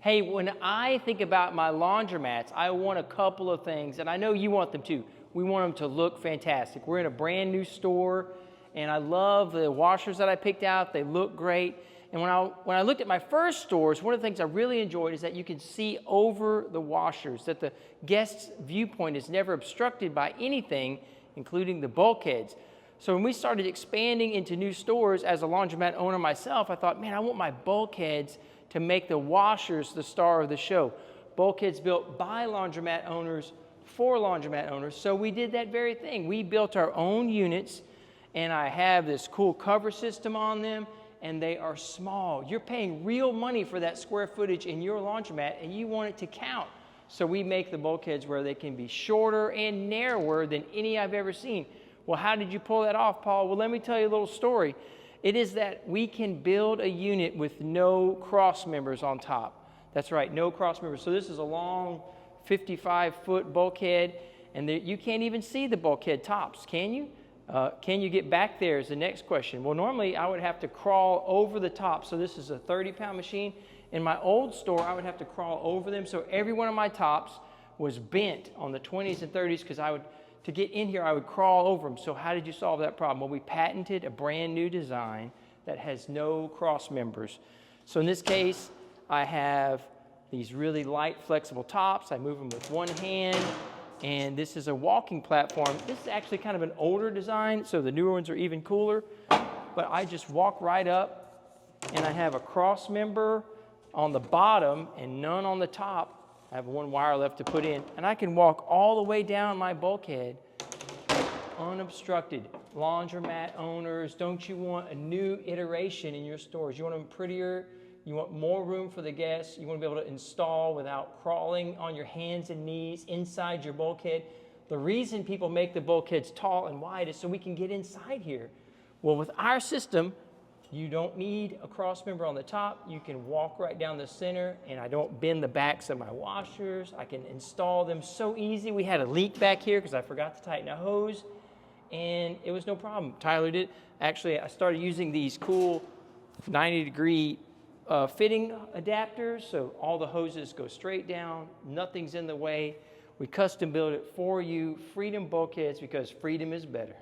Hey, when I think about my laundromats, I want a couple of things, and I know you want them too. We want them to look fantastic. We're in a brand new store, and I love the washers that I picked out. They look great. And when I looked at my first stores, one of the things I really enjoyed is that you can see over the washers, that the guest's viewpoint is never obstructed by anything, including the bulkheads. So when we started expanding into new stores, as a laundromat owner myself, I thought, man, I want my bulkheads to make the washers the star of the show. Bulkheads built by laundromat owners for laundromat owners. So we did that very thing. We built our own units, and I have this cool cover system on them, and they are small. You're paying real money for that square footage in your laundromat, and you want it to count. So we make the bulkheads where they can be shorter and narrower than any I've ever seen. Well, how did you pull that off, Paul? Well, let me tell you a little story. It is that we can build a unit with no cross members on top. That's right, no cross members. So this is a long 55-foot bulkhead, and you can't even see the bulkhead tops, can you? Can you get back there is the next question. Well, normally I would have to crawl over the top. So this is a 30-pound machine. In my old store, I would have to crawl over them. So every one of my tops was bent on the 20s and 30s because to get in here, I would crawl over them. So how did you solve that problem? Well, we patented a brand new design that has no cross members. So in this case, I have these really light, flexible tops. I move them with one hand, and this is a walking platform. This is actually kind of an older design, so the newer ones are even cooler. But I just walk right up, and I have a cross member on the bottom and none on the top. I have one wire left to put in, and I can walk all the way down my bulkhead unobstructed. Laundromat owners, don't you want a new iteration in your stores? You want them prettier, you want more room for the guests, you want to be able to install without crawling on your hands and knees inside your bulkhead. The reason people make the bulkheads tall and wide is so we can get inside here. Well, with our system, you don't need a cross member on the top. You can walk right down the center, and I don't bend the backs of my washers. I can install them so easy. We had a leak back here because I forgot to tighten a hose, and it was no problem. Tyler did. Actually, I started using these cool 90-degree fitting adapters, so all the hoses go straight down. Nothing's in the way. We custom build it for you. Freedom Bulkheads, because freedom is better.